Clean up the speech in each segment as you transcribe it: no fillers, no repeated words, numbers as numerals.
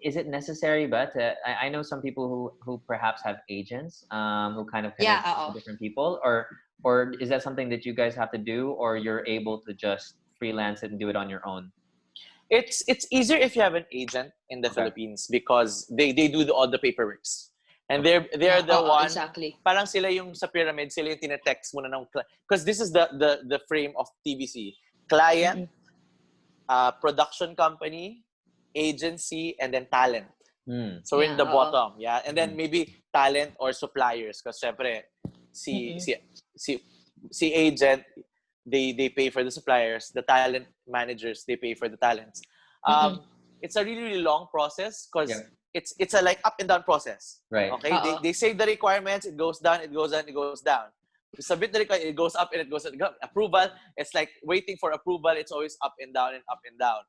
is it necessary? But I know some people who perhaps have agents who kind of connect to different people, or is that something that you guys have to do, or you're able to just freelance it and do it on your own? It's easier if you have an agent in the Philippines because they do all the paperwork. And they're the one, exactly. Parang sila yung sa pyramid, sila yung tinetext muna ng, because this is the frame of TVC. Client, production company, agency, and then talent. So we're in the bottom, and then maybe talent or suppliers, because syempre si agent, they pay for the suppliers, the talent managers, they pay for the talents. It's a really, really long process because it's a like up and down process. Right. Okay. They say the requirements, it goes down, it goes down, it goes down. You submit the requirement, it goes up and it goes up. Approval, it's like waiting for approval. It's always up and down and up and down.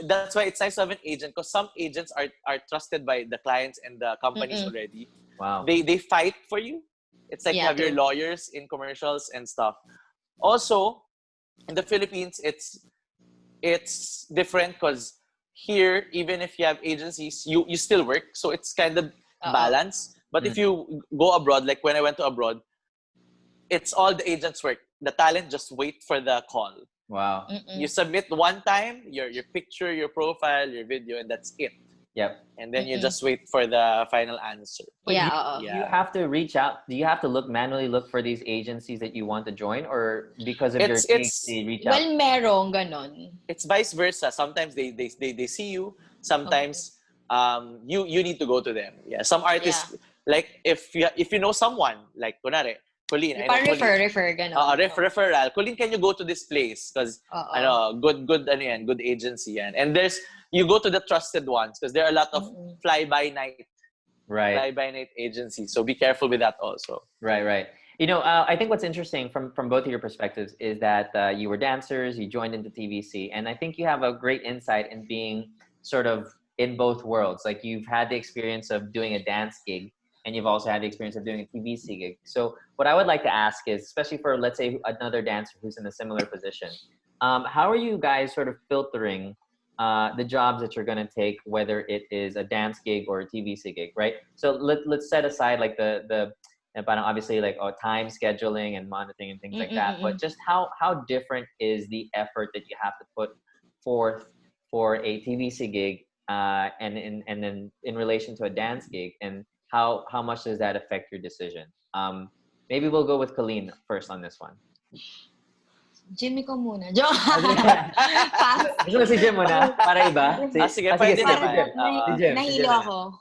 That's why it's nice to have an agent, because some agents are trusted by the clients and the companies already. Wow. They fight for you. It's like you have your lawyers in commercials and stuff. Also, in the Philippines, it's different because here, even if you have agencies, you still work. So it's kind of balanced. But if you go abroad, like when I went to abroad, it's all the agents' work. The talent just wait for the call. Wow. You submit one time, your picture, your profile, your video, and that's it. Yep. And then you just wait for the final answer. You have to reach out. Do you have to manually look for these agencies that you want to join, or because of your case, they reach out? Well, merong ganon. It's vice versa. Sometimes they see you. Sometimes you need to go to them. Yeah. Some artists, like if you know someone, like kunwari, Coleen, I know refer ganon. Referral. Coleen, can you go to this place? Because good agency yan. And you go to the trusted ones because there are a lot of fly-by-night agencies. So be careful with that also. Right. You know, I think what's interesting from both of your perspectives is that you were dancers, you joined into TVC, and I think you have a great insight in being sort of in both worlds. Like you've had the experience of doing a dance gig, and you've also had the experience of doing a TVC gig. So what I would like to ask is, especially for, let's say, another dancer who's in a similar position, how are you guys sort of filtering the jobs that you're going to take, whether it is a dance gig or a TVC gig, right? So let's set aside like the obviously like time scheduling and monitoring and things like that, but just how different is the effort that you have to put forth for a TVC gig and then in relation to a dance gig, and how much does that affect your decision? Maybe we'll go with Coleen first on this one. Jimmy ko muna. Gusto mo si Jim muna? Para iba? Sige, pwede naman. Nahilo ako.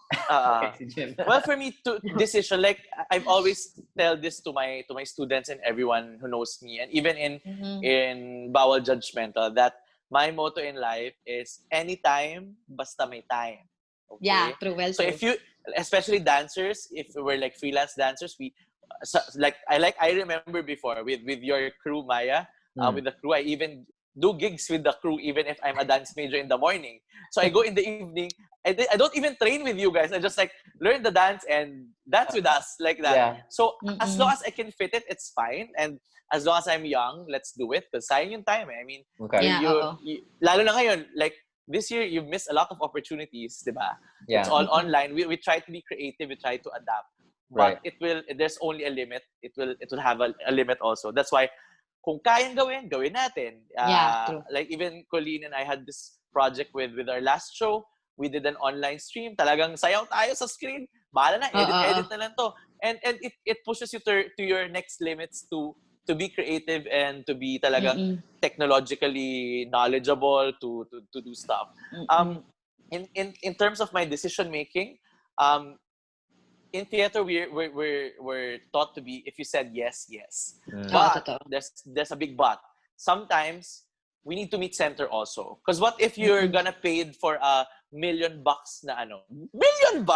Si Jim. Well, for me, decision, like I've always tell this to my students and everyone who knows me, and even in Bawal Judgmental, that my motto in life is anytime, basta may time. Okay? Yeah, true. Well, so if you, especially dancers, if we're like freelance dancers, I remember before with your crew, Maya. With the crew, I even do gigs with the crew, even if I'm a dance major in the morning. So I go in the evening. I don't even train with you guys. I just like learn the dance and dance with us like that. Yeah. So as long as I can fit it, it's fine. And as long as I'm young, let's do it. Because sayang yung time. I mean, lalo na ngayon, like this year, you've missed a lot of opportunities, diba? Yeah. It's all online. We try to be creative. We try to adapt. But there's only a limit. It will have a limit also. That's why, kung kayang gawin natin. True. Like even Coleen and I had this project with our last show. We did an online stream. Talagang sayaw tayo sa screen. Bahala na, edit na lang to. And it pushes you to your next limits to be creative and to be talagang technologically knowledgeable to do stuff. In terms of my decision making, in theater, we're taught to be, if you said yes. But there's a big but. Sometimes we need to meet center also. Because what if you're gonna paid for $1 million na ano? $1 million?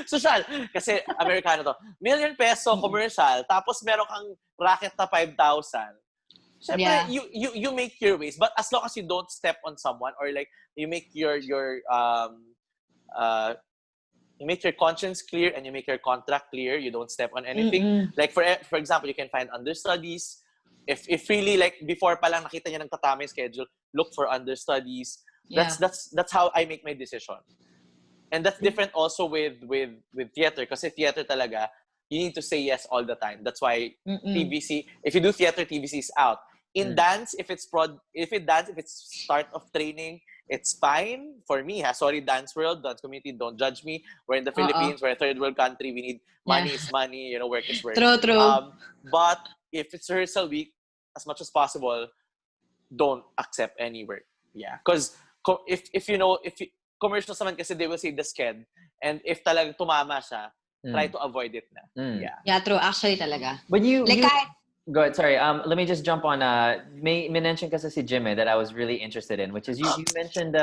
Social. Kasi Amerikano to. ₱1 million commercial. Tapos meron kang racket na 5,000. Siyempre, you make your ways. But as long as you don't step on someone, or like you make your conscience clear and you make your contract clear, you don't step on anything. Like for example, you can find understudies. If really like before pa lang nakita niya ng tatama yung schedule, look for understudies. That's how I make my decision. And that's different also with theater, kasi theater talaga, you need to say yes all the time. That's why TVC, if you do theater, TVC is out. In dance, if it's start of training, it's fine for me. Sorry, dance world, dance community, don't judge me. We're in the Philippines, we're a third world country. We need money is money, work is work. True. But if it's rehearsal week, as much as possible, don't accept any work. Yeah, because if commercials naman kasi they will say the sked, and if talagang tumama siya, try to avoid it na. Yeah, true. Actually talaga. But go ahead. Sorry. Let me just jump on. May mention kasi si Jim that I was really interested in, which is you mentioned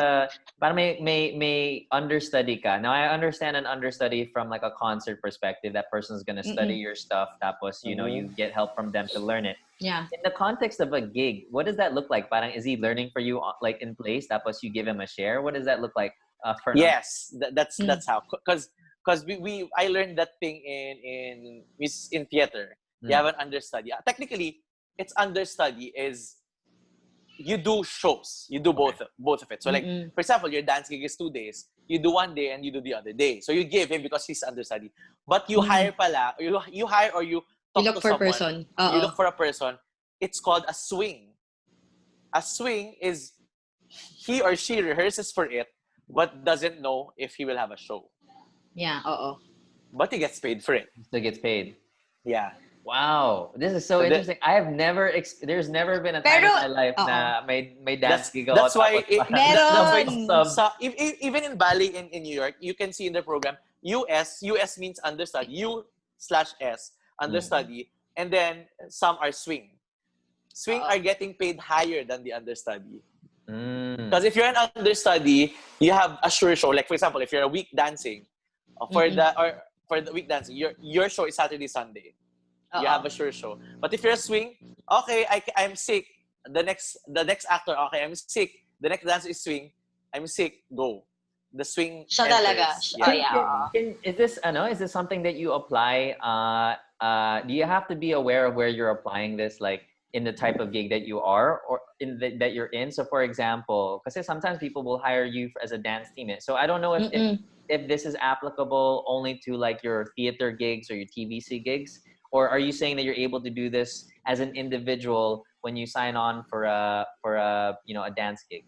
parang may understudy ka. Now I understand an understudy from like a concert perspective. That person's gonna study your stuff. Tapos you get help from them to learn it. Yeah. In the context of a gig, what does that look like? Parang is he learning for you like in place? Tapos you give him a share. What does that look like? Yes, that's how. Because I learned that thing in theater. You have an understudy. Technically, it's understudy is you do shows. You do both of it. So like, for example, your dance gig is 2 days. You do 1 day and you do the other day. So you give him because he's understudy. But you hire pala, you hire or you talk look to for someone. A person. You look for a person. It's called a swing. A swing is he or she rehearses for it, but doesn't know if he will have a show. Yeah, But he gets paid for it. He still gets paid. Yeah. Wow, this is so interesting. I have never there's never been a time in my life na may dance gig ako. That's why even in ballet in New York, you can see in the program US means understudy, U/S understudy, and then some are swing. Swing are getting paid higher than the understudy. Because if you're an understudy, you have a sure show. Like for example, if you're a week dancing, for the week dancing, your show is Saturday, Sunday. You have a sure show. But if you're a swing, okay, I'm sick. The next actor, okay, I'm sick. The next dancer is swing. I'm sick. Go. The swing. Siya talaga. Is this something that you apply? Do you have to be aware of where you're applying this, like in the type of gig that you are or that you're in? So for example, because sometimes people will hire you as a dance teammate. So I don't know if this is applicable only to like your theater gigs or your TVC gigs. Or are you saying that you're able to do this as an individual when you sign on for a dance gig?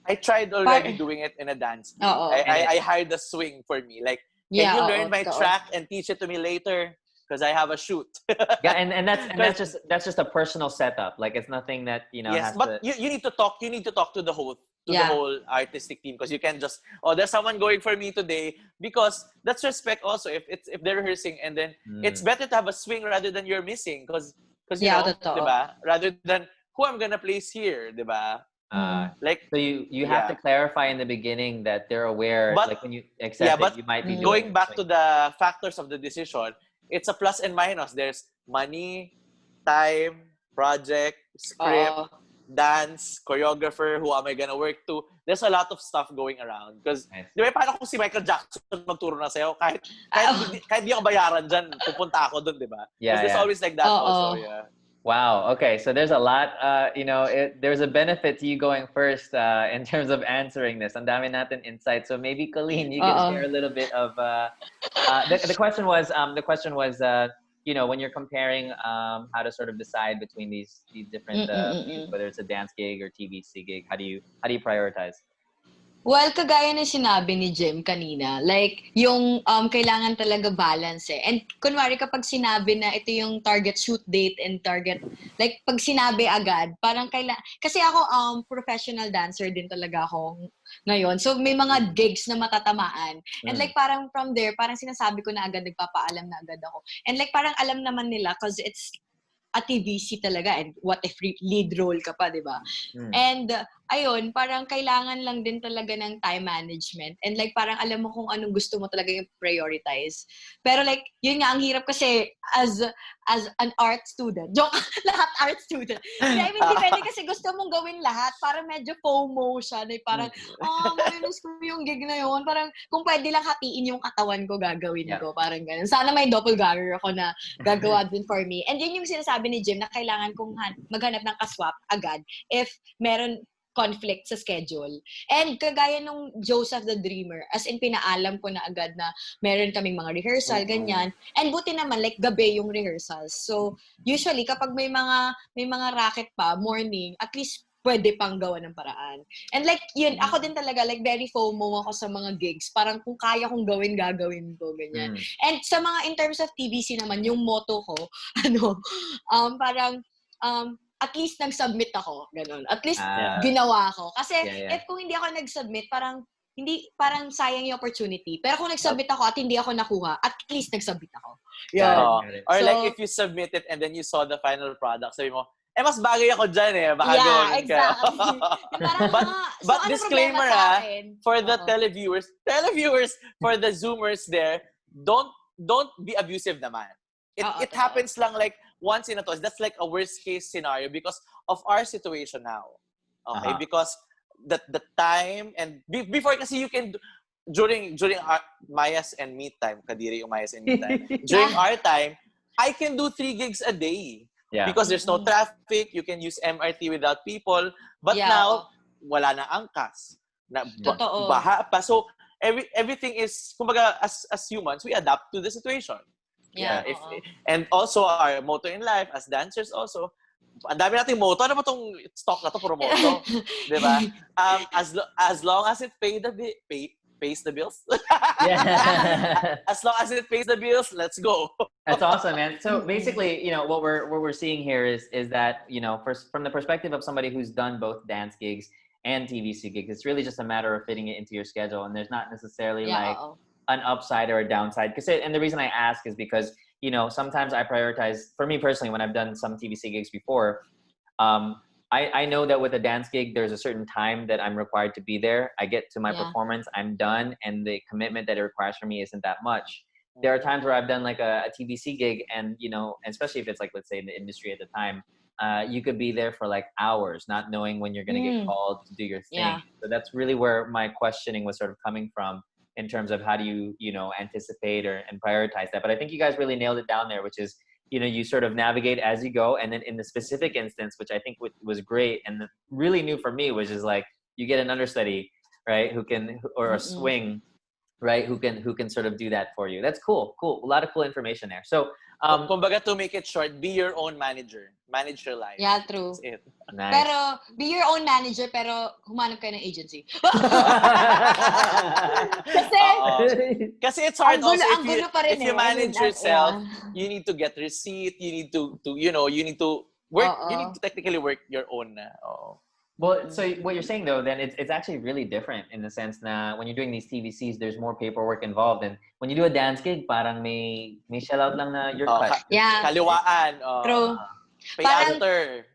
I tried already doing it in a dance gig. I hired a swing for me. Like, can you learn my track and teach it to me later? Because I have a shoot. Yeah, and that's just a personal setup. Like it's nothing that Yes, but you need to talk. You need to talk to the whole the whole artistic team, because you can't just there's someone going for me today, because that's respect also. If they're rehearsing, and then it's better to have a swing rather than you're missing, because diba? Rather than who I'm gonna place here, diba? Like so you have to clarify in the beginning that they're aware, but, like when you accept it, you might be going back to the factors of the decision. It's a plus and minus. There's money, time, project, script, dance, choreographer, who am I gonna work to? There's a lot of stuff going around. Because, di ba, paano kung si Michael Jackson magturo na sa'yo? Kahit di ako bayaran dyan, pupunta ako dun, di ba? Yeah, there's always like that also, yeah. Wow. Okay. So there's a lot, there's a benefit to you going first in terms of answering this. Ang dami natin insight. So maybe Coleen, you can share a little bit of, the question was, when you're comparing how to sort of decide between these different, whether it's a dance gig or TVC gig, how do you prioritize? Well, kagaya na sinabi ni Jim kanina, like, yung kailangan talaga balance eh. And kunwari kapag sinabi na ito yung target shoot date and target, like, pag sinabi agad, parang kasi ako professional dancer din talaga ako ngayon. So, may mga gigs na matatamaan. And like, parang from there, parang sinasabi ko na agad, nagpapaalam na agad ako. And like, parang alam naman nila because it's a TVC talaga, and what if lead role ka pa, di ba? And ayun, parang kailangan lang din talaga ng time management, and like parang alam mo kung anong gusto mo talaga yung prioritize. Pero like, yun nga, ang hirap kasi as an art student, joke, lahat art student. I mean, depende kasi gusto mong gawin lahat, parang medyo FOMO siya, na parang, marinis ko yung gig na yun, parang kung pwede lang hatiin yung katawan ko, gagawin ko, parang ganun. Sana may doppelganger ako na gagawa din for me. And yun yung sinasabi ni Jim na kailangan kong maghanap ng kaswap agad if meron conflict sa schedule. And kagaya nung Joseph the Dreamer, as in pinaalam ko na agad na meron kaming mga rehearsal, ganyan. And buti naman, like gabi yung rehearsals. So, usually, kapag may mga racket pa, morning, at least pwede pang gawa ng paraan. And like, yun, ako din talaga, like, very FOMO ako sa mga gigs. Parang kung kaya kong gagawin ko, ganyan. And sa mga, in terms of TVC naman, yung motto ko, parang, at least nag-submit ako, ganun. At least ginawa ko. Kasi if kung hindi ako nag-submit, parang sayang yung opportunity. Pero kung nag-submit ako at hindi ako nakuha, at least nag-submit ako. Or so, like if you submit it and then you saw the final product, sabi mo, mas bagay ako dyan baka gawin ka. But so, disclaimer for the televiewers, for the Zoomers there, don't be abusive naman. It happens lang like once in a twice. That's like a worst case scenario because of our situation now. Okay, because the time and before kasi you can during Maya's and me time, kadiri yung Maya's and me time. During our time, I can do 3 gigs a day. Yeah. Because there's no traffic, you can use MRT without people. But now, wala na angkas. Baha pa. So everything is, kumbaga, as humans, we adapt to the situation. And also our motto in life as dancers also, ang dami nating motto. Ano ba itong stock na to? Puro motto. Diba? As long as it pays the bills. As long as it pays the bills, let's go. That's awesome, man. So basically, what we're seeing here is that, from the perspective of somebody who's done both dance gigs and TVC gigs, it's really just a matter of fitting it into your schedule. And there's not necessarily like an upside or a downside. And the reason I ask is because, sometimes I prioritize, for me personally, when I've done some TVC gigs before, I know that with a dance gig, there's a certain time that I'm required to be there. I get to my performance, I'm done, and the commitment that it requires from me isn't that much. There are times where I've done like a TVC gig and, especially if it's like, let's say in the industry at the time, you could be there for like hours, not knowing when you're going to get called to do your thing. Yeah. So that's really where my questioning was sort of coming from in terms of how do you, anticipate and prioritize that. But I think you guys really nailed it down there, which is, you sort of navigate as you go. And then in the specific instance, which I think was great and really new for me, which is like, you get an understudy, right? Or a swing, right? Who can sort of do that for you. That's cool. A lot of cool information there. So, kumbaga, to make it short, be your own manager. Manage your life. Yeah, true. That's it. Nice. Pero, be your own manager, pero humanap kayo ng agency. Kasi it's hard also if you manage yourself, you need to get receipt, you need to you need to work, you need to technically work your own. Well, so what you're saying though, then it's actually really different in the sense that when you're doing these TVCs, there's more paperwork involved, and when you do a dance gig, parang may shell out lang na your cut. Kaliwaan. True. Pay after.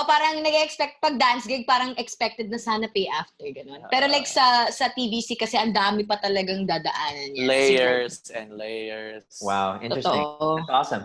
Parang nag-expect pag dance gig, parang expected na sana pay after, ganun. Pero like sa TVC kasi ang dami pa talagang dadaanan yan. Layers and layers. Wow, interesting. That's awesome.